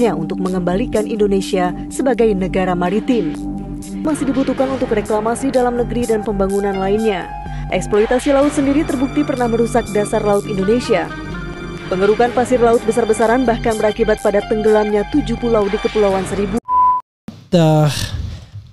untuk mengembalikan Indonesia sebagai negara maritim. Masih dibutuhkan untuk reklamasi dalam negeri dan pembangunan lainnya. Eksploitasi laut sendiri terbukti pernah merusak dasar laut Indonesia. Pengerukan pasir laut besar-besaran bahkan berakibat pada tenggelamnya 7 pulau di Kepulauan Seribu.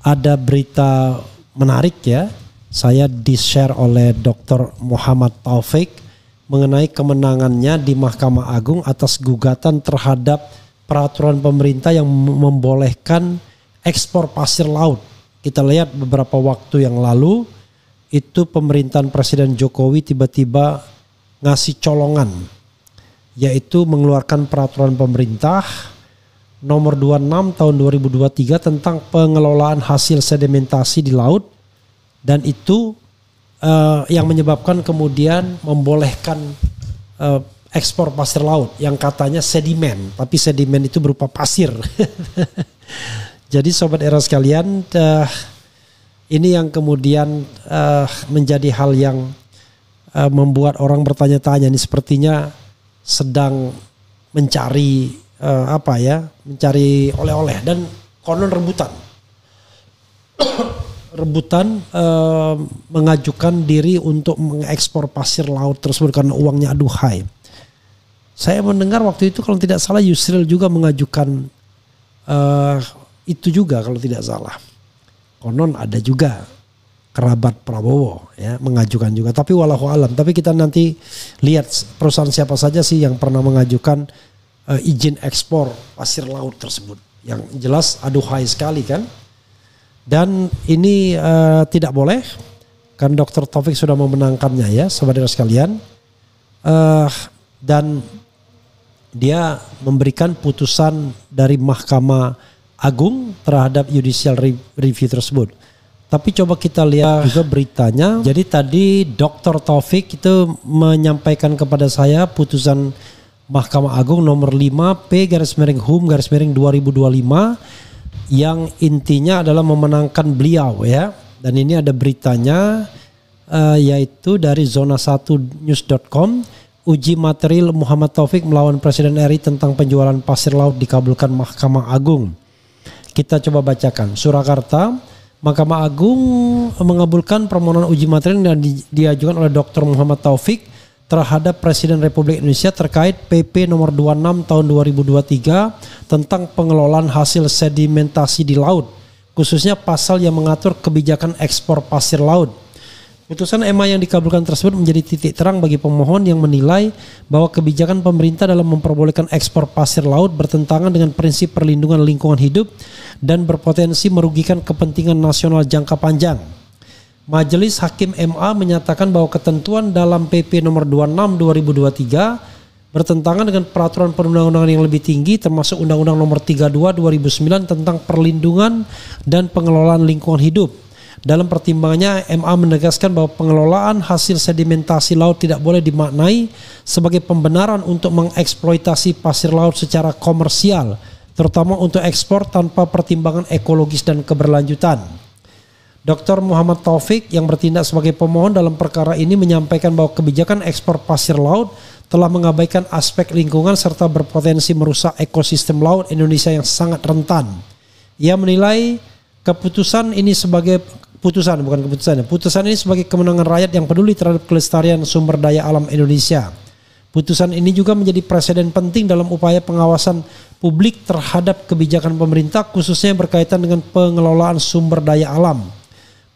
Ada berita menarik ya. Saya di-share oleh Dr. Muhammad Taufik mengenai kemenangannya di Mahkamah Agung atas gugatan terhadap peraturan pemerintah yang membolehkan ekspor pasir laut. Kita lihat beberapa waktu yang lalu itu pemerintahan Presiden Jokowi tiba-tiba ngasih colongan, yaitu mengeluarkan peraturan pemerintah nomor 26 tahun 2023 tentang pengelolaan hasil sedimentasi di laut, dan itu yang menyebabkan kemudian membolehkan ekspor pasir laut yang katanya sedimen, tapi sedimen itu berupa pasir. Jadi sobat era sekalian, ini yang kemudian menjadi hal yang membuat orang bertanya-tanya. Ini sepertinya sedang mencari mencari oleh-oleh dan konon rebutan mengajukan diri untuk mengekspor pasir laut tersebut karena uangnya aduhai. Saya mendengar waktu itu kalau tidak salah Yusril juga mengajukan itu juga kalau tidak salah. Konon ada juga kerabat Prabowo ya mengajukan juga, tapi wallahu alam. Tapi kita nanti lihat perusahaan siapa saja sih yang pernah mengajukan izin ekspor pasir laut tersebut. Yang jelas aduhai sekali kan. Dan ini tidak boleh, kan Dr. Taufik sudah memenangkannya ya saudara sekalian. Dan dia memberikan putusan dari Mahkamah Agung terhadap judicial review tersebut. Tapi coba kita lihat juga beritanya. Jadi tadi Dr. Taufik itu menyampaikan kepada saya putusan Mahkamah Agung nomor 5P/HUM/2025 yang intinya adalah memenangkan beliau ya. Dan ini ada beritanya yaitu dari zona1news.com. Uji material Muhammad Taufik melawan Presiden RI tentang penjualan pasir laut dikabulkan Mahkamah Agung. Kita coba bacakan. Surakarta, Mahkamah Agung mengabulkan permohonan uji material yang diajukan oleh Dr. Muhammad Taufik terhadap Presiden Republik Indonesia terkait PP nomor 26 tahun 2023 tentang pengelolaan hasil sedimentasi di laut, khususnya pasal yang mengatur kebijakan ekspor pasir laut. Putusan MA yang dikabulkan tersebut menjadi titik terang bagi pemohon yang menilai bahwa kebijakan pemerintah dalam memperbolehkan ekspor pasir laut bertentangan dengan prinsip perlindungan lingkungan hidup dan berpotensi merugikan kepentingan nasional jangka panjang. Majelis Hakim MA menyatakan bahwa ketentuan dalam PP nomor 26 2023 bertentangan dengan peraturan perundang-undangan yang lebih tinggi termasuk Undang-Undang nomor 32 2009 tentang perlindungan dan pengelolaan lingkungan hidup. Dalam pertimbangannya, MA menegaskan bahwa pengelolaan hasil sedimentasi laut tidak boleh dimaknai sebagai pembenaran untuk mengeksploitasi pasir laut secara komersial, terutama untuk ekspor tanpa pertimbangan ekologis dan keberlanjutan. Dr. Muhammad Taufik yang bertindak sebagai pemohon dalam perkara ini menyampaikan bahwa kebijakan ekspor pasir laut telah mengabaikan aspek lingkungan serta berpotensi merusak ekosistem laut Indonesia yang sangat rentan. Ia menilai putusan ini sebagai putusan ini sebagai kemenangan rakyat yang peduli terhadap kelestarian sumber daya alam Indonesia. Putusan ini juga menjadi preseden penting dalam upaya pengawasan publik terhadap kebijakan pemerintah khususnya yang berkaitan dengan pengelolaan sumber daya alam.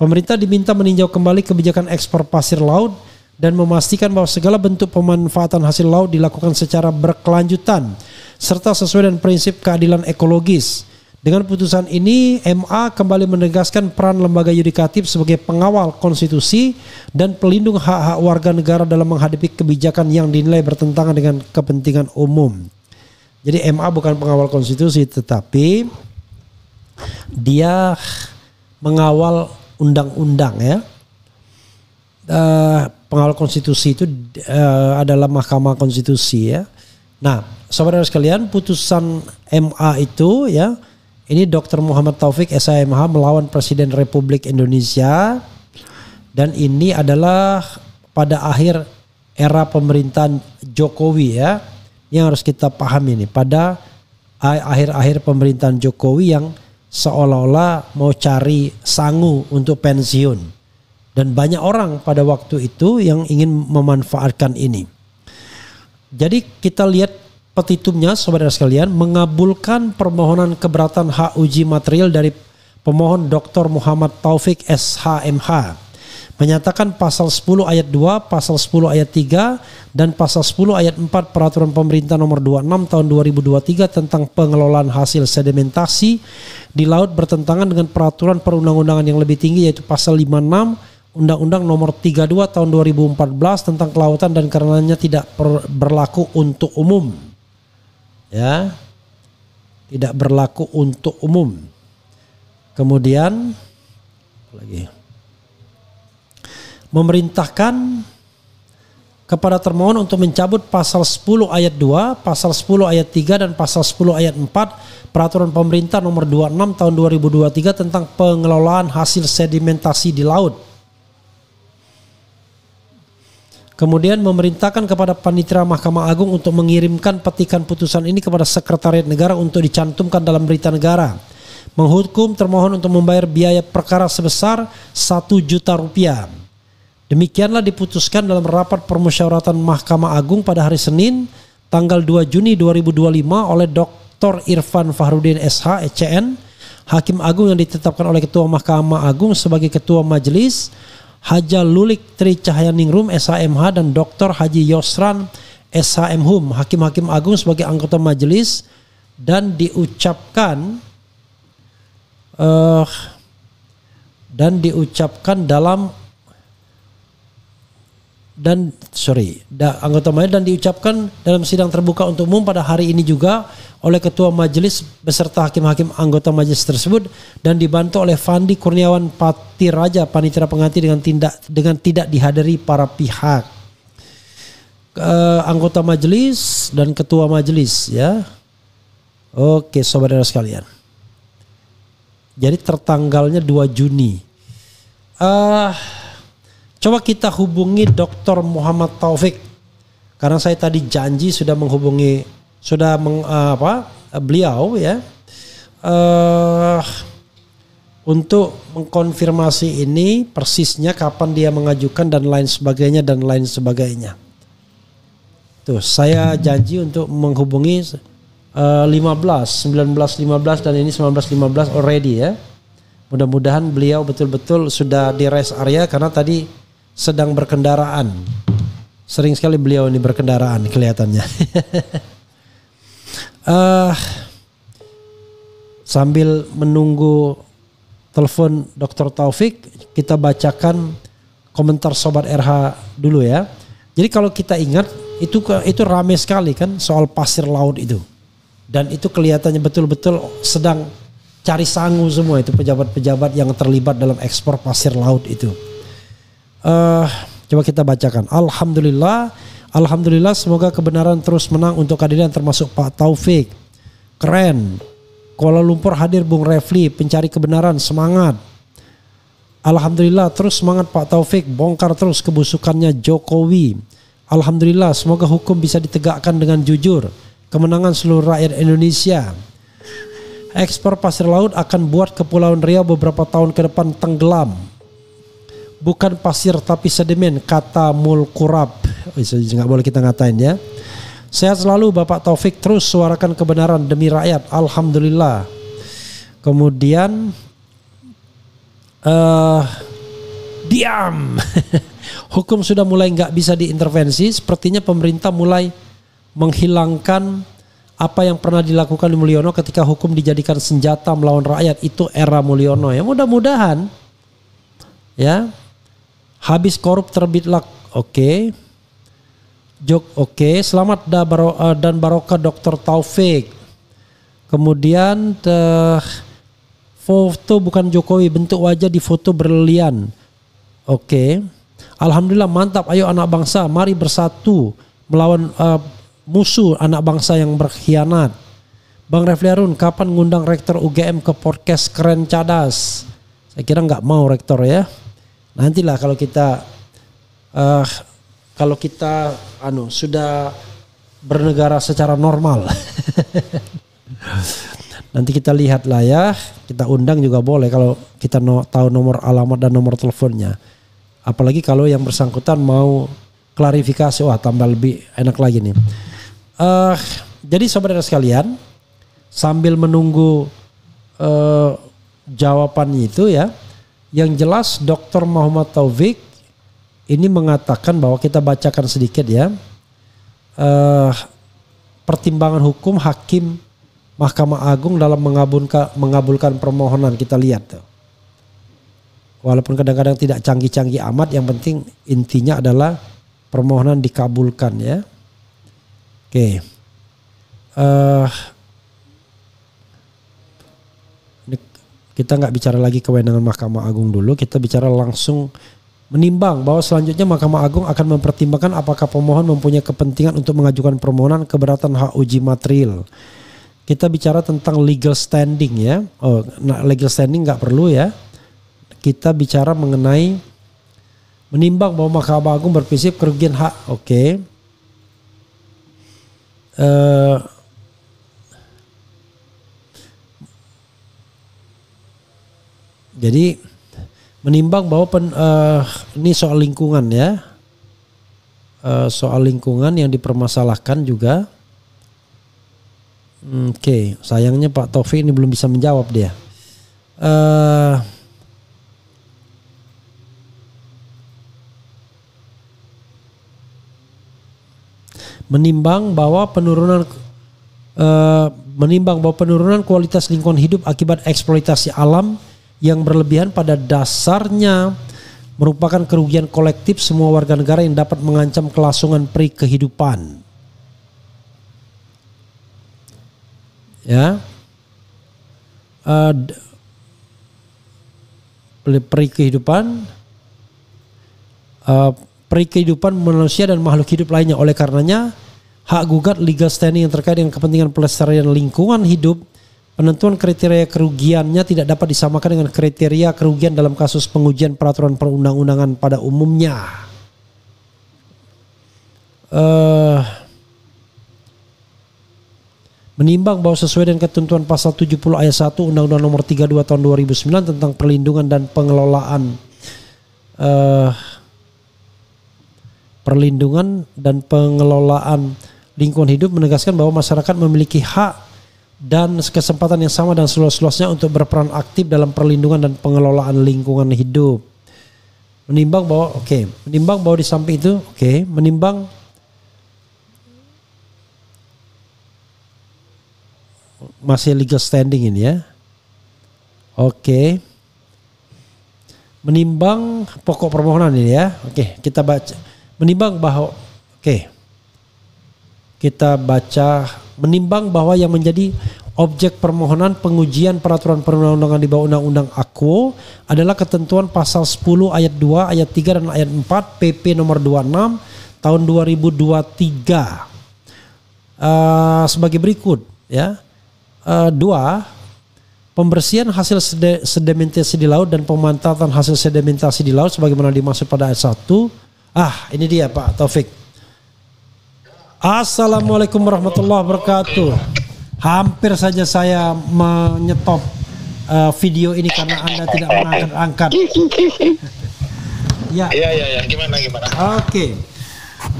Pemerintah diminta meninjau kembali kebijakan ekspor pasir laut dan memastikan bahwa segala bentuk pemanfaatan hasil laut dilakukan secara berkelanjutan serta sesuai dengan prinsip keadilan ekologis. Dengan putusan ini, MA kembali menegaskan peran lembaga yudikatif sebagai pengawal konstitusi dan pelindung hak-hak warga negara dalam menghadapi kebijakan yang dinilai bertentangan dengan kepentingan umum. Jadi MA bukan pengawal konstitusi, tetapi dia mengawal undang-undang ya. Pengawal konstitusi itu adalah Mahkamah Konstitusi ya. Nah, saudara sekalian, putusan MA itu ya, ini Dr. Muhammad Taufik SIMH melawan Presiden Republik Indonesia, dan ini adalah pada akhir era pemerintahan Jokowi ya, yang harus kita pahami ini pada akhir-akhir pemerintahan Jokowi yang seolah-olah mau cari sangu untuk pensiun. Dan banyak orang pada waktu itu yang ingin memanfaatkan ini. Jadi kita lihat petitumnya, saudara sekalian, mengabulkan permohonan keberatan hak uji material dari pemohon Dr. Muhammad Taufik SHMH. Menyatakan pasal 10 ayat 2, pasal 10 ayat 3, dan pasal 10 ayat 4 Peraturan Pemerintah nomor 26 tahun 2023 tentang pengelolaan hasil sedimentasi di laut bertentangan dengan peraturan perundang-undangan yang lebih tinggi, yaitu pasal 56 Undang-Undang nomor 32 tahun 2014 tentang kelautan, dan karenanya tidak berlaku untuk umum. Ya. Tidak berlaku untuk umum. Kemudian lagi memerintahkan kepada termohon untuk mencabut pasal 10 ayat 2, pasal 10 ayat 3, dan pasal 10 ayat 4 Peraturan Pemerintah nomor 26 tahun 2023 tentang pengelolaan hasil sedimentasi di laut. Kemudian memerintahkan kepada Panitera Mahkamah Agung untuk mengirimkan petikan putusan ini kepada Sekretariat Negara untuk dicantumkan dalam berita negara. Menghukum termohon untuk membayar biaya perkara sebesar 1 juta rupiah. Demikianlah diputuskan dalam rapat permusyawaratan Mahkamah Agung pada hari Senin tanggal 2 Juni 2025 oleh Dr. Irfan Fahrudin SH, ECN, Hakim Agung yang ditetapkan oleh Ketua Mahkamah Agung sebagai Ketua Majelis, Haja Lulik Tri Cahyaningrum SHMH, dan Dr. Haji Yosran SHMHum, Hakim-Hakim Agung sebagai anggota majelis, dan diucapkan anggota majelis dan diucapkan dalam sidang terbuka untuk umum pada hari ini juga oleh Ketua Majelis beserta hakim-hakim anggota majelis tersebut, dan dibantu oleh Fandi Kurniawan Patiraja, Panitera Pengganti, dengan tidak dihadiri para pihak, anggota majelis dan ketua majelis, ya. Oke, saudara sekalian. Jadi tertanggalnya 2 Juni. Coba kita hubungi Dr. Muhammad Taufik, karena saya tadi janji sudah menghubungi beliau, ya, untuk mengkonfirmasi ini persisnya kapan dia mengajukan dan lain sebagainya. Tuh, saya janji untuk menghubungi 1915 dan ini 1915 already, ya. Mudah-mudahan beliau betul-betul sudah di rest area karena tadi sedang berkendaraan. Sering sekali beliau ini berkendaraan kelihatannya. Sambil menunggu telepon Dr. Taufik, kita bacakan komentar Sobat RH dulu, ya. Jadi kalau kita ingat itu ramai sekali kan soal pasir laut itu. Dan itu kelihatannya betul-betul sedang cari sangu semua itu pejabat-pejabat yang terlibat dalam ekspor pasir laut itu. Coba kita bacakan. Alhamdulillah, semoga kebenaran terus menang untuk keadilan, termasuk Pak Taufik. Keren. Kuala Lumpur hadir Bung Refli, pencari kebenaran, semangat. Alhamdulillah, terus semangat Pak Taufik, bongkar terus kebusukannya Jokowi. Alhamdulillah, semoga hukum bisa ditegakkan dengan jujur. Kemenangan seluruh rakyat Indonesia. Ekspor pasir laut akan buat Kepulauan Riau beberapa tahun ke depan tenggelam. Bukan pasir tapi sedimen, kata Mulkurab. Nggak boleh kita ngatain, ya. Sehat selalu Bapak Taufik, terus suarakan kebenaran demi rakyat. Alhamdulillah. Kemudian diam. Hukum sudah mulai nggak bisa diintervensi. Sepertinya pemerintah mulai menghilangkan apa yang pernah dilakukan di Mulyono ketika hukum dijadikan senjata melawan rakyat. Itu era Mulyono, ya. Mudah-mudahan, ya. Habis korup terbitlah. Oke. Selamat dan barokah Dr. Taufik. Kemudian foto bukan Jokowi, bentuk wajah di foto berlian. Oke. Alhamdulillah, mantap. Ayo anak bangsa, mari bersatu melawan musuh anak bangsa yang berkhianat. Bang Refli Harun, kapan ngundang rektor UGM ke podcast Keren Cadas? Saya kira nggak mau rektor, ya. Nantilah kalau kita sudah bernegara secara normal. Nanti kita lihat lah ya, kita undang juga boleh kalau kita tahu nomor alamat dan nomor teleponnya. Apalagi kalau yang bersangkutan mau klarifikasi, wah tambah lebih enak lagi nih. Jadi saudara sekalian, sambil menunggu jawabannya itu ya, yang jelas Dr. Muhammad Taufik ini mengatakan bahwa kita bacakan sedikit ya, pertimbangan hukum hakim Mahkamah Agung dalam mengabulkan permohonan. Kita lihat tuh. Walaupun kadang-kadang tidak canggih-canggih amat, yang penting intinya adalah permohonan dikabulkan ya. Oke. Kita nggak bicara lagi kewenangan Mahkamah Agung dulu, kita bicara langsung menimbang bahwa selanjutnya Mahkamah Agung akan mempertimbangkan apakah pemohon mempunyai kepentingan untuk mengajukan permohonan keberatan hak uji material. Kita bicara tentang legal standing ya. Legal standing nggak perlu ya. Kita bicara mengenai menimbang bahwa Mahkamah Agung berprinsip kerugian hak. Oke. Jadi menimbang bahwa ini soal lingkungan ya. Soal lingkungan yang dipermasalahkan juga. Oke, sayangnya Pak Taufik ini belum bisa menjawab dia. Menimbang bahwa penurunan kualitas lingkungan hidup akibat eksploitasi alam yang berlebihan pada dasarnya merupakan kerugian kolektif semua warga negara yang dapat mengancam kelangsungan peri kehidupan. Ya, peri kehidupan manusia dan makhluk hidup lainnya. Oleh karenanya, hak gugat legal standing yang terkait dengan kepentingan pelestarian lingkungan hidup, penentuan kriteria kerugiannya tidak dapat disamakan dengan kriteria kerugian dalam kasus pengujian peraturan perundang-undangan pada umumnya. Menimbang bahwa sesuai dengan ketentuan pasal 70 ayat 1 Undang-Undang nomor 32 tahun 2009 tentang perlindungan dan pengelolaan lingkungan hidup menegaskan bahwa masyarakat memiliki hak dan kesempatan yang sama dan seluas-luasnya untuk berperan aktif dalam perlindungan dan pengelolaan lingkungan hidup. Menimbang bahwa di samping itu, menimbang masih legal standing ini ya. Menimbang pokok permohonan ini ya. Kita baca. Menimbang bahwa kita baca menimbang bahwa yang menjadi objek permohonan pengujian peraturan perundang-undangan di bawah Undang-Undang AKWO adalah ketentuan pasal 10 ayat 2, ayat 3 dan ayat 4 PP nomor 26 tahun 2023. Sebagai berikut ya. 2. Pembersihan hasil sedimentasi di laut dan pemanfaatan hasil sedimentasi di laut sebagaimana dimaksud pada ayat 1. Ini dia Pak Taufik. Assalamualaikum warahmatullahi wabarakatuh. Hampir saja saya menyetop video ini karena Anda tidak mengangkat. Ya. Gimana? Oke.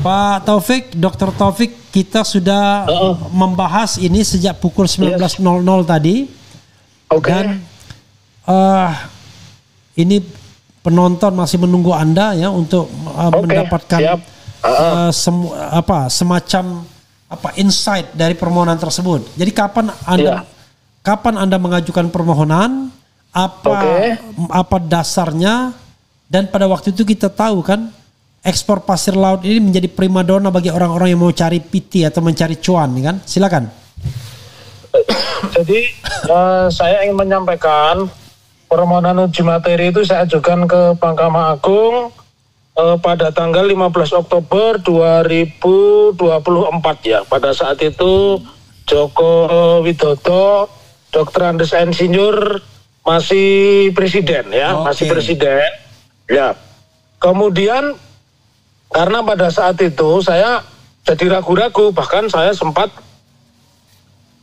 Pak Taufik, Dr. Taufik, kita sudah membahas ini sejak pukul 19.00 tadi. Dan ini penonton masih menunggu Anda ya untuk mendapatkan semacam insight dari permohonan tersebut. Jadi kapan Anda mengajukan permohonan? Apa dasarnya? Dan pada waktu itu kita tahu kan ekspor pasir laut ini menjadi primadona bagi orang-orang yang mau cari piti atau mencari cuan, kan? Silakan. Jadi saya ingin menyampaikan permohonan uji materi itu saya ajukan ke Mahkamah Agung pada tanggal 15 Oktober 2024 ya. Pada saat itu Joko Widodo, Dr. Andes Insinyur masih presiden ya, masih presiden. Ya. Kemudian karena pada saat itu saya jadi ragu-ragu, bahkan saya sempat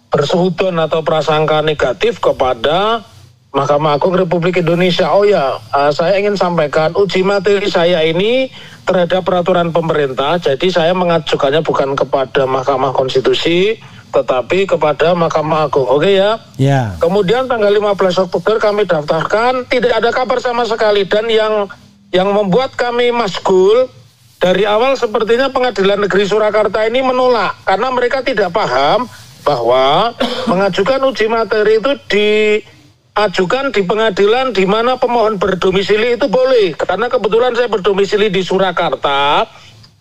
bersuudon atau prasangka negatif kepada Mahkamah Agung Republik Indonesia. Oh ya, saya ingin sampaikan uji materi saya ini terhadap peraturan pemerintah, jadi saya mengajukannya bukan kepada Mahkamah Konstitusi, tetapi kepada Mahkamah Agung. Oke ya? Ya. Kemudian tanggal 15 Oktober kami daftarkan, tidak ada kabar sama sekali, dan yang membuat kami masgul dari awal sepertinya Pengadilan Negeri Surakarta ini menolak, karena mereka tidak paham bahwa mengajukan uji materi itu diajukan di pengadilan di mana pemohon berdomisili itu boleh. Karena kebetulan saya berdomisili di Surakarta,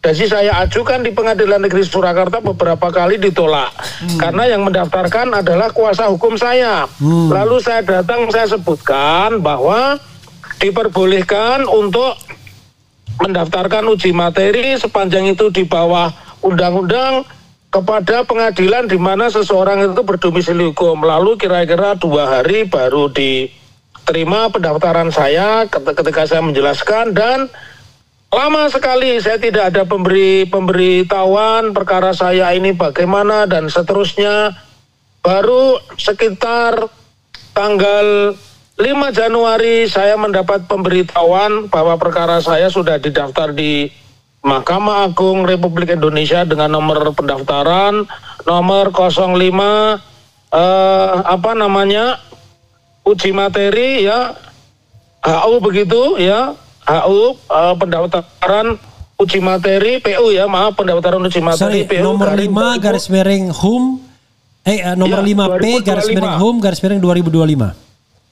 jadi saya ajukan di Pengadilan Negeri Surakarta beberapa kali ditolak. Karena yang mendaftarkan adalah kuasa hukum saya. Lalu saya datang, saya sebutkan bahwa diperbolehkan untuk mendaftarkan uji materi sepanjang itu di bawah undang-undang kepada pengadilan di mana seseorang itu berdomisili hukum. Lalu kira-kira 2 hari baru diterima pendaftaran saya ketika saya menjelaskan, dan lama sekali saya tidak ada pemberitahuan perkara saya ini bagaimana dan seterusnya. Baru sekitar tanggal 5 Januari saya mendapat pemberitahuan bahwa perkara saya sudah didaftar di Mahkamah Agung Republik Indonesia dengan nomor pendaftaran nomor 05 uji materi ya, HU begitu ya, HU pendaftaran uji materi PU ya, maaf, pendaftaran uji materi PU nomor 5 garis miring HUM nomor 5P garis miring HUM garis miring 2025.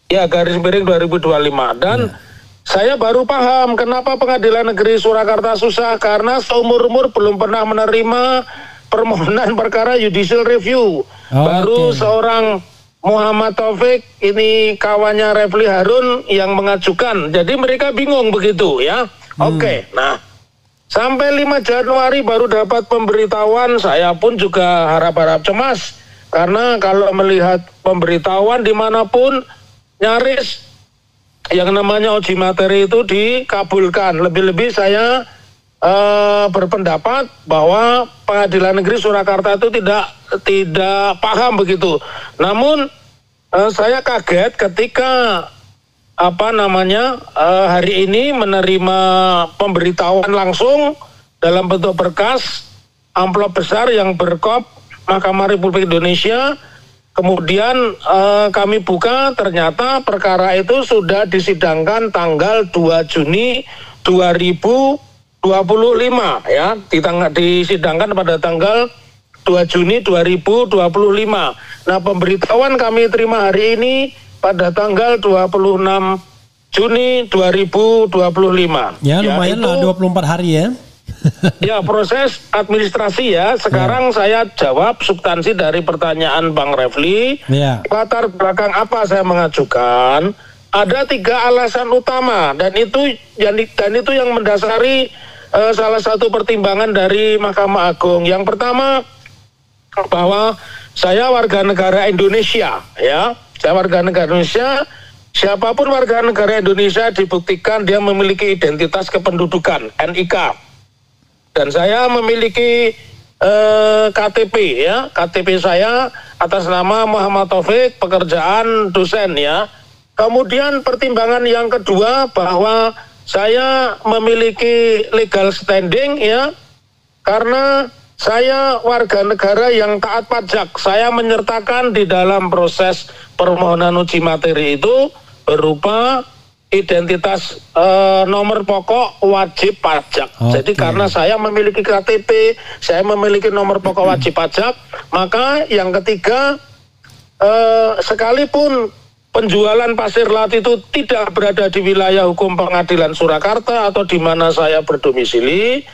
Ya, garis miring 2025. Dan saya baru paham kenapa Pengadilan Negeri Surakarta susah, karena seumur-umur belum pernah menerima permohonan perkara judicial review. Baru seorang Muhammad Taufik, ini kawannya Refli Harun yang mengajukan. Jadi mereka bingung begitu ya. Oke, nah sampai 5 Januari baru dapat pemberitahuan. Saya pun juga harap-harap cemas, karena kalau melihat pemberitahuan dimanapun nyaris yang namanya uji materi itu dikabulkan. Lebih-lebih saya berpendapat bahwa Pengadilan Negeri Surakarta itu tidak paham begitu. Namun saya kaget ketika hari ini menerima pemberitahuan langsung dalam bentuk berkas amplop besar yang berkop Mahkamah Republik Indonesia. Kemudian kami buka, ternyata perkara itu sudah disidangkan tanggal 2 Juni 2025 ya, disidangkan pada tanggal 2 Juni 2025. Nah, pemberitahuan kami terima hari ini pada tanggal 26 Juni 2025. Ya, lumayan lah 24 hari ya. Ya, proses administrasi ya. Sekarang saya jawab substansi dari pertanyaan Bang Refli. Latar belakang apa saya mengajukan? Ada 3 alasan utama, dan itu yang mendasari salah satu pertimbangan dari Mahkamah Agung. Yang pertama, bahwa saya warga negara Indonesia ya. Saya warga negara Indonesia. Siapapun warga negara Indonesia dibuktikan dia memiliki identitas kependudukan NIK. Dan saya memiliki KTP ya, KTP saya atas nama Muhammad Taufik, pekerjaan dosen ya. Kemudian pertimbangan yang kedua bahwa saya memiliki legal standing ya, karena saya warga negara yang taat pajak. Saya menyertakan di dalam proses permohonan uji materi itu berupa identitas nomor pokok wajib pajak. Jadi karena saya memiliki KTP, saya memiliki nomor pokok wajib pajak, maka yang ketiga, sekalipun penjualan pasir laut itu tidak berada di wilayah hukum Pengadilan Surakarta atau di mana saya berdomisili,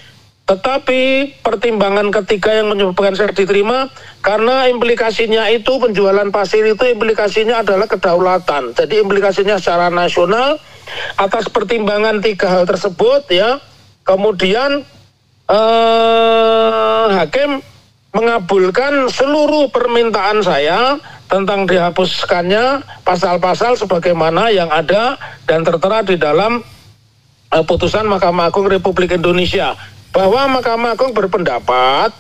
tetapi pertimbangan ketiga yang menyebabkan saya diterima karena implikasinya itu penjualan pasir itu implikasinya adalah kedaulatan. Jadi implikasinya secara nasional. Atas pertimbangan 3 hal tersebut ya, kemudian hakim mengabulkan seluruh permintaan saya tentang dihapuskannya pasal-pasal sebagaimana yang ada dan tertera di dalam putusan Mahkamah Agung Republik Indonesia, bahwa Mahkamah Agung berpendapat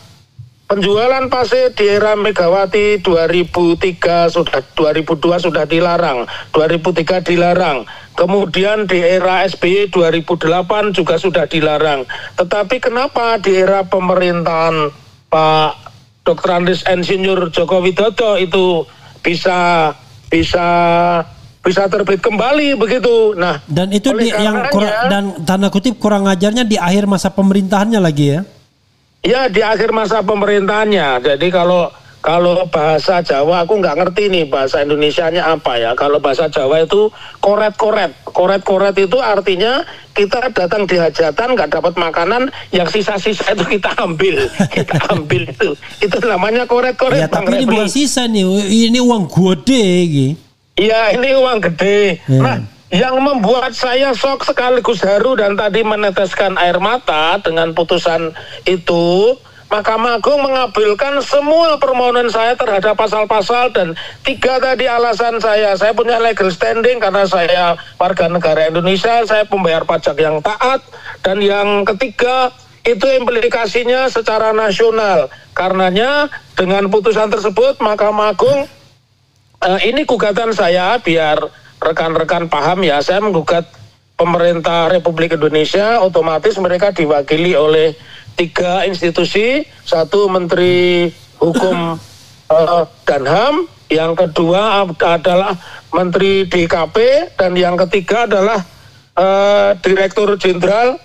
Penjualan pasir di era Megawati 2003 2002 sudah dilarang, 2003 dilarang. Kemudian di era SBY 2008 juga sudah dilarang. Tetapi kenapa di era pemerintahan Pak Dr. Andes Insinyur Joko Widodo itu bisa terbit kembali begitu. Nah, dan itu dan tanda kutip kurang ajarnya di akhir masa pemerintahannya lagi ya. Ya, di akhir masa pemerintahannya. Jadi kalau bahasa Jawa aku nggak ngerti nih bahasa Indonesianya apa ya. Kalau bahasa Jawa itu koret-koret. Koret-koret itu artinya kita datang di hajatan nggak dapat makanan, yang sisa-sisa itu kita ambil. Kita ambil itu. Itu namanya koret-koret. Ya, tapi ini bukan sisa nih. Ini uang gede gitu. Iya, ini uang gede. Nah, yang membuat saya shock sekaligus haru dan tadi meneteskan air mata dengan putusan itu, Mahkamah Agung mengabulkan semua permohonan saya terhadap pasal-pasal, dan 3 tadi alasan saya punya legal standing karena saya warga negara Indonesia, saya pembayar pajak yang taat, dan yang ketiga itu implikasinya secara nasional. Karenanya dengan putusan tersebut Mahkamah Agung, ini gugatan saya biar rekan-rekan paham ya, saya menggugat pemerintah Republik Indonesia, otomatis mereka diwakili oleh 3 institusi, 1 Menteri Hukum dan HAM, yang kedua adalah Menteri DKP, dan yang ketiga adalah Direktur Jenderal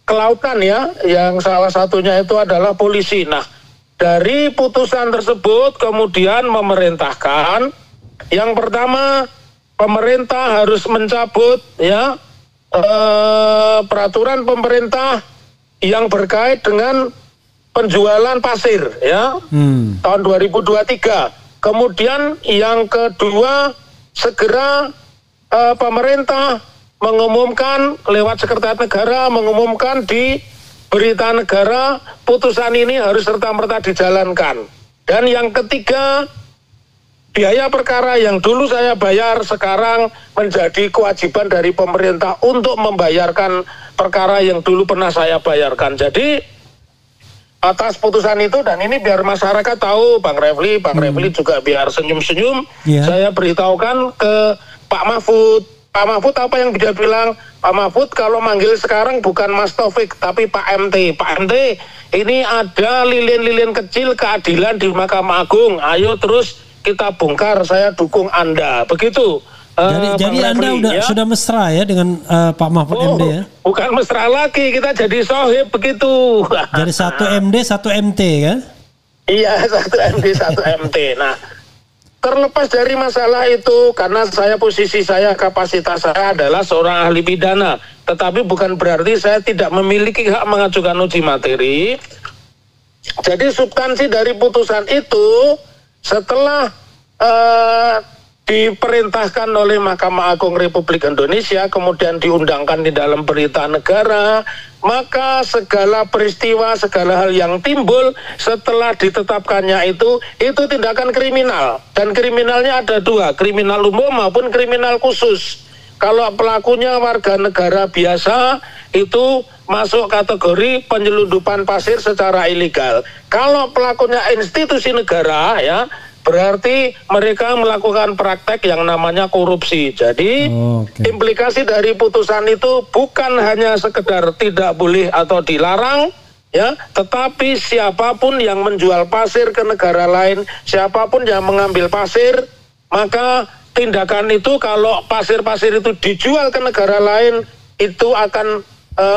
Kelautan ya, yang salah satunya itu adalah polisi. Nah, dari putusan tersebut kemudian memerintahkan, yang pertama, pemerintah harus mencabut ya peraturan pemerintah yang berkait dengan penjualan pasir ya tahun 2023. Kemudian yang kedua, segera pemerintah mengumumkan lewat Sekretariat Negara, mengumumkan di Berita Negara, putusan ini harus serta-merta dijalankan. Dan yang ketiga, biaya perkara yang dulu saya bayar sekarang menjadi kewajiban dari pemerintah untuk membayarkan perkara yang dulu pernah saya bayarkan. Jadi atas putusan itu, dan ini biar masyarakat tahu, Bang Refli juga biar senyum-senyum, saya beritahukan ke Pak Mahfud. Pak Mahfud apa yang dia bilang? Pak Mahfud kalau manggil sekarang bukan Mas Taufik tapi Pak MT. Pak MT, ini ada lilin-lilin kecil keadilan di Mahkamah Agung. Ayo terus kita bongkar, saya dukung Anda. Begitu. Jadi Anda sudah mesra ya dengan Pak Mahfud MD ya? Bukan mesra lagi, kita jadi sohib begitu. Jadi 1 MD 1 MT kan? Iya, 1 MD 1 MT. Nah, terlepas dari masalah itu, karena posisi saya, kapasitas saya adalah seorang ahli pidana, tetapi bukan berarti saya tidak memiliki hak mengajukan uji materi. Jadi substansi dari putusan itu, setelah diperintahkan oleh Mahkamah Agung Republik Indonesia, kemudian diundangkan di dalam Berita Negara, maka segala peristiwa, segala hal yang timbul setelah ditetapkannya itu tindakan kriminal. Dan kriminalnya ada 2, kriminal umum maupun kriminal khusus. Kalau pelakunya warga negara biasa, itu masuk kategori penyelundupan pasir secara ilegal. Kalau pelakunya institusi negara ya, berarti mereka melakukan praktek yang namanya korupsi. Jadi implikasi dari putusan itu bukan hanya sekedar tidak boleh atau dilarang ya, tetapi siapapun yang menjual pasir ke negara lain, siapapun yang mengambil pasir, maka tindakan itu kalau pasir-pasir itu dijual ke negara lain itu akan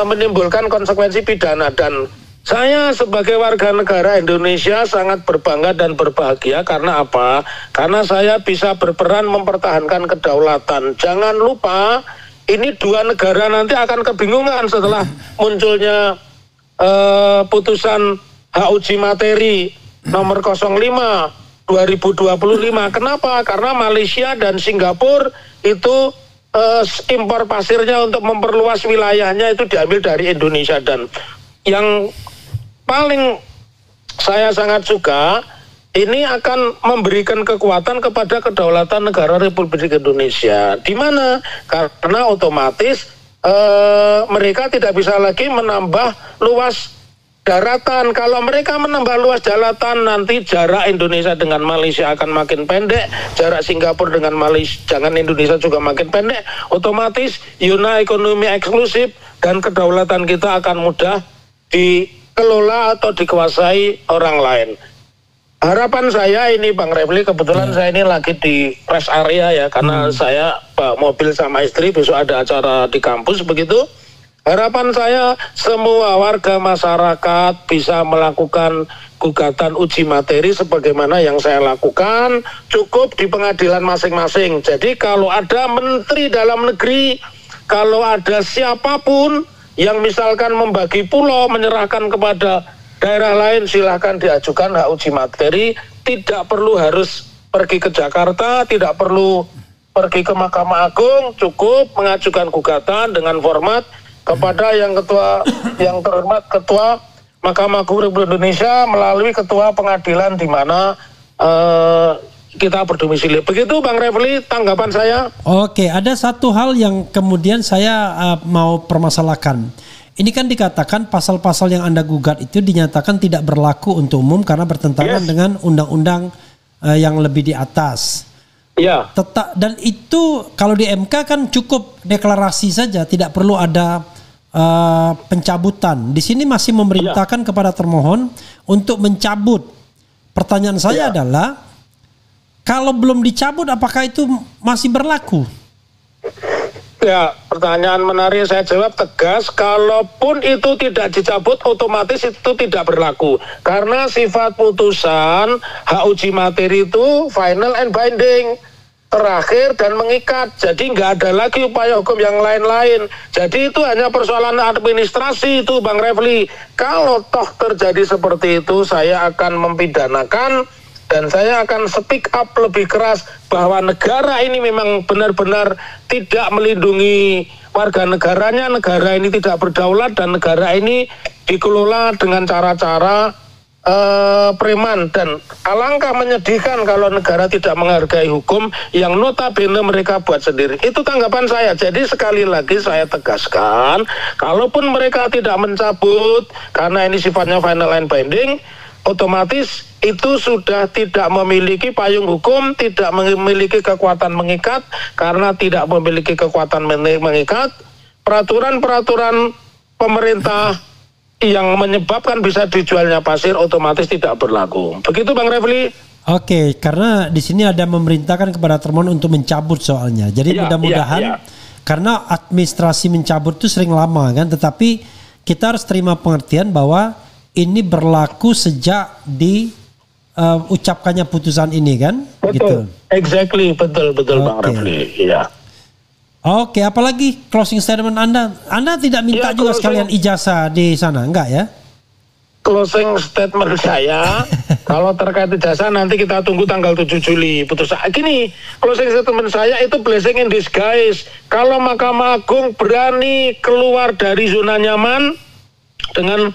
menimbulkan konsekuensi pidana. Dan saya sebagai warga negara Indonesia sangat berbangga dan berbahagia. Karena apa? Karena saya bisa berperan mempertahankan kedaulatan. Jangan lupa, ini 2 negara nanti akan kebingungan setelah munculnya putusan hak uji materi nomor 05/2025. Kenapa? Karena Malaysia dan Singapura itu impor pasirnya untuk memperluas wilayahnya itu diambil dari Indonesia. Dan yang paling saya sangat suka, ini akan memberikan kekuatan kepada kedaulatan negara Republik Indonesia. Di mana? Karena otomatis mereka tidak bisa lagi menambah luas daratan. Kalau mereka menambah luas daratan, nanti jarak Indonesia dengan Malaysia akan makin pendek, jarak Singapura dengan Malaysia jangan Indonesia juga makin pendek. Otomatis zona ekonomi eksklusif dan kedaulatan kita akan mudah dikelola atau dikuasai orang lain. Harapan saya ini Bang Refli, kebetulan saya ini lagi di rest area ya, karena saya bawa mobil sama istri, besok ada acara di kampus begitu. Harapan saya semua warga masyarakat bisa melakukan gugatan uji materi sebagaimana yang saya lakukan, cukup di pengadilan masing-masing. Jadi kalau ada Menteri Dalam Negeri, kalau ada siapapun yang misalkan membagi pulau, menyerahkan kepada daerah lain, silahkan diajukan hak uji materi. Tidak perlu harus pergi ke Jakarta, tidak perlu pergi ke Mahkamah Agung, cukup mengajukan gugatan dengan format kepada yang terhormat Ketua Mahkamah Agung Republik Indonesia melalui Ketua Pengadilan di mana kita berdomisili. Begitu Bang Refli tanggapan saya. Oke, ada satu hal yang kemudian saya mau permasalahkan. Ini kan dikatakan pasal-pasal yang Anda gugat itu dinyatakan tidak berlaku untuk umum karena bertentangan dengan undang-undang yang lebih di atas. Ya. Dan itu kalau di MK kan cukup deklarasi saja, tidak perlu ada pencabutan. Di sini masih memerintahkan kepada termohon untuk mencabut. Pertanyaan saya adalah, kalau belum dicabut apakah itu masih berlaku? Ya, pertanyaan menarik, saya jawab tegas, kalaupun itu tidak dicabut otomatis itu tidak berlaku. Karena sifat putusan hak uji materi itu final and binding, terakhir dan mengikat. Jadi nggak ada lagi upaya hukum yang lain-lain. Jadi itu hanya persoalan administrasi itu Bang Refli. Kalau toh terjadi seperti itu, saya akan mempidanakan dan saya akan speak up lebih keras bahwa negara ini memang benar-benar tidak melindungi warga negaranya, negara ini tidak berdaulat dan negara ini dikelola dengan cara-cara preman. Dan alangkah menyedihkan kalau negara tidak menghargai hukum yang notabene mereka buat sendiri. Itu tanggapan saya. Jadi sekali lagi saya tegaskan, kalaupun mereka tidak mencabut karena ini sifatnya final and binding, otomatis itu sudah tidak memiliki payung hukum, tidak memiliki kekuatan mengikat. Karena tidak memiliki kekuatan mengikat, peraturan-peraturan pemerintah yang menyebabkan bisa dijualnya pasir otomatis tidak berlaku. Begitu Bang Refli. Oke, karena di sini ada memerintahkan kepada termohon untuk mencabut soalnya. Jadi mudah-mudahan karena administrasi mencabut itu sering lama kan, tetapi kita harus terima pengertian bahwa ini berlaku sejak ucapkannya putusan ini kan? Betul, gitu. Exactly, betul Bang Refli. Iya. Oke, apalagi closing statement Anda? Anda tidak minta juga sekalian ijazah di sana, enggak ya? Closing statement saya, kalau terkait ijazah nanti kita tunggu tanggal 7 Juli putusan. Gini, closing statement saya itu blessing in disguise. Kalau Mahkamah Agung berani keluar dari zona nyaman dengan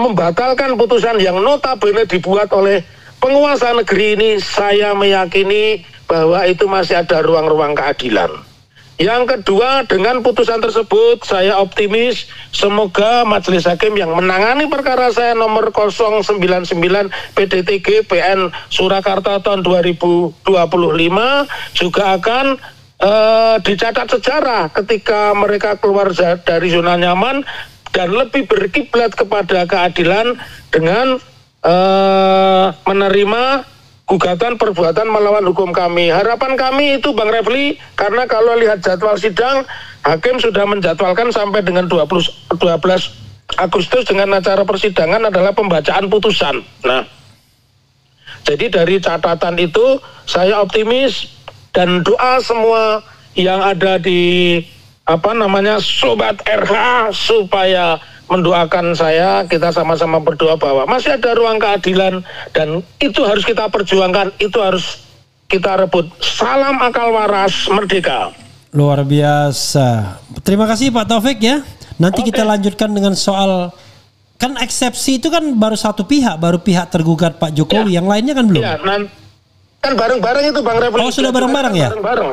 membatalkan putusan yang notabene dibuat oleh penguasa negeri ini, saya meyakini bahwa itu masih ada ruang-ruang keadilan. Yang kedua, dengan putusan tersebut saya optimis semoga majelis hakim yang menangani perkara saya nomor 099 PDTG PN Surakarta tahun 2025 juga akan dicatat sejarah ketika mereka keluar dari zona nyaman dan lebih berkiblat kepada keadilan dengan menerima gugatan perbuatan melawan hukum kami. Harapan kami itu Bang Refli, karena kalau lihat jadwal sidang, hakim sudah menjadwalkan sampai dengan 12 Agustus dengan acara persidangan adalah pembacaan putusan. Nah, jadi dari catatan itu saya optimis dan doa semua yang ada di Sobat RH supaya mendoakan saya, kita sama-sama berdoa bahwa masih ada ruang keadilan dan itu harus kita perjuangkan, itu harus kita rebut. Salam akal waras, merdeka. Luar biasa. Terima kasih Pak Taufik ya. Nanti kita lanjutkan dengan soal, kan eksepsi itu kan baru satu pihak, baru pihak tergugat Pak Jokowi, yang lainnya kan belum? Iya, kan bareng-bareng itu Bang Refli. Oh, sudah bareng-bareng ya? Bareng-bareng.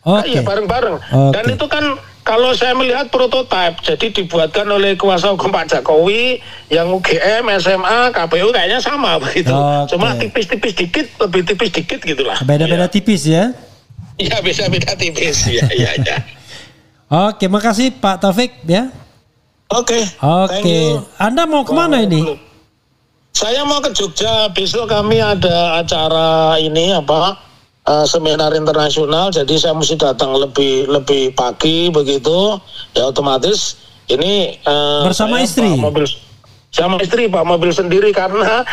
Oke. Iya, bareng-bareng. Dan itu kan kalau saya melihat prototipe, jadi dibuatkan oleh kuasa hukum Pak Jokowi, yang UGM, SMA, KPU kayaknya sama begitu. Cuma tipis-tipis dikit, lebih tipis dikit gitulah. Beda-beda tipis ya? Iya, beda-beda tipis. Iya. Oke, makasih Pak Taufik ya. Oke. Anda mau kemana ini? Saya mau ke Jogja. Besok kami ada acara ini seminar internasional. Jadi saya mesti datang lebih pagi begitu. Ya otomatis ini bersama istri. Sama istri Pak, mobil sendiri karena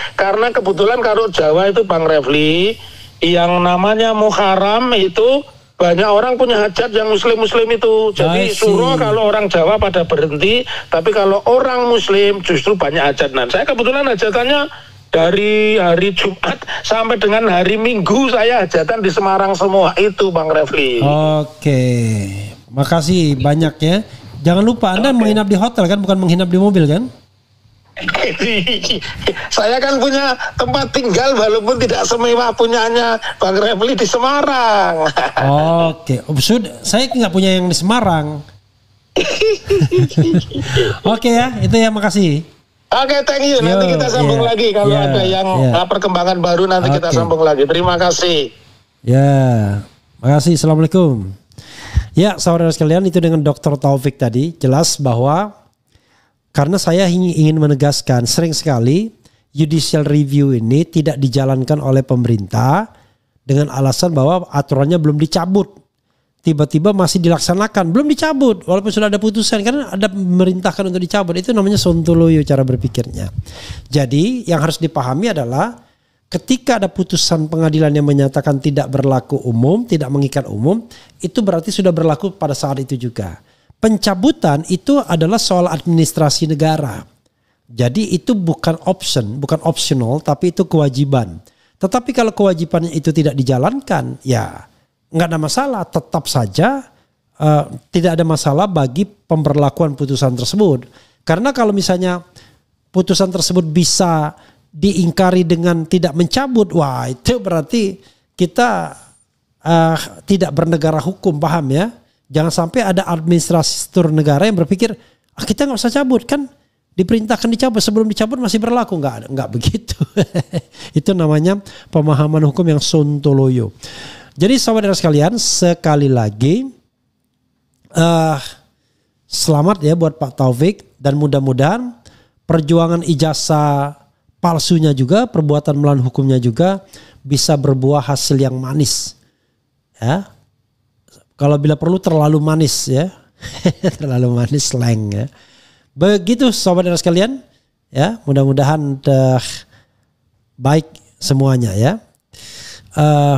kebetulan kalau Jawa itu Bang Refli yang namanya Muharram itu banyak orang punya hajat yang muslim itu. Jadi suruh kalau orang Jawa pada berhenti, tapi kalau orang muslim justru banyak hajat. Nah, saya kebetulan hajatannya dari hari Jumat sampai dengan hari Minggu saya hajatan di Semarang semua itu Bang Refli. Oke. Makasih banyak ya. Jangan lupa Anda menginap di hotel kan, bukan menginap di mobil kan? Saya kan punya tempat tinggal walaupun tidak semewah punyanya Bang Refli di Semarang. Oke, saya nggak punya yang di Semarang. Oke ya, itu ya, makasih. Oke, thank you. Nanti kita sambung lagi kalau ada yang perkembangan baru nanti kita sambung lagi. Terima kasih. Ya, makasih. Assalamualaikum. Ya, saudara sekalian, itu dengan Dr. Taufik tadi jelas bahwa karena saya ingin menegaskan sering sekali judicial review ini tidak dijalankan oleh pemerintah dengan alasan bahwa aturannya belum dicabut. Tiba-tiba masih dilaksanakan, belum dicabut walaupun sudah ada putusan karena ada memerintahkan untuk dicabut. Itu namanya sontoloyo cara berpikirnya. Jadi yang harus dipahami adalah ketika ada putusan pengadilan yang menyatakan tidak berlaku umum, tidak mengikat umum, itu berarti sudah berlaku pada saat itu juga. Pencabutan itu adalah soal administrasi negara. Jadi itu bukan optional, tapi itu kewajiban. Tetapi kalau kewajibannya itu tidak dijalankan, ya nggak ada masalah. Tetap saja tidak ada masalah bagi pemberlakuan putusan tersebut. Karena kalau misalnya putusan tersebut bisa diingkari dengan tidak mencabut, wah itu berarti kita tidak bernegara hukum, paham ya? Jangan sampai ada administrator negara yang berpikir kita nggak usah cabut kan diperintahkan dicabut, sebelum dicabut masih berlaku. Nggak begitu. Itu namanya pemahaman hukum yang sontoloyo. Jadi saudara sekalian, sekali lagi selamat ya buat Pak Taufik dan mudah-mudahan perjuangan ijazah palsunya juga, perbuatan melawan hukumnya juga bisa berbuah hasil yang manis. Ya. Kalau bila perlu terlalu manis ya. Terlalu manis slang ya. Begitu saudara sekalian ya, mudah-mudahan baik semuanya ya.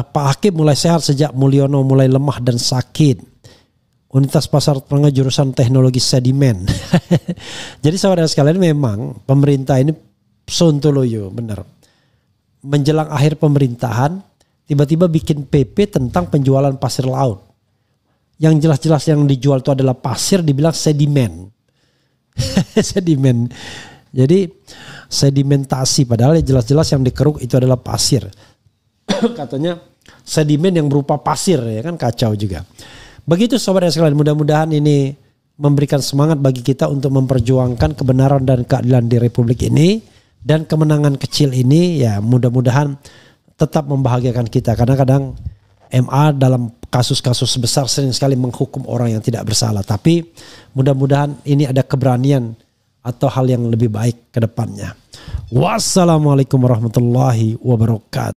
Pak Hakim mulai sehat sejak Mulyono mulai lemah dan sakit. Unitas Pasar Tengah jurusan teknologi sedimen. Jadi saudara sekalian, memang pemerintah ini sontoloyo benar. Menjelang akhir pemerintahan tiba-tiba bikin PP tentang penjualan pasir laut. Yang jelas-jelas yang dijual itu adalah pasir, dibilang sedimen. Sedimen. Jadi sedimentasi, padahal jelas-jelas yang dikeruk itu adalah pasir. Katanya sedimen yang berupa pasir, ya kan, kacau juga. Begitu saudara sekalian, mudah-mudahan ini memberikan semangat bagi kita untuk memperjuangkan kebenaran dan keadilan di Republik ini, dan kemenangan kecil ini ya mudah-mudahan tetap membahagiakan kita. Karena kadang MA dalam kasus-kasus besar sering sekali menghukum orang yang tidak bersalah. Tapi mudah-mudahan ini ada keberanian atau hal yang lebih baik ke depannya. Wassalamualaikum warahmatullahi wabarakatuh.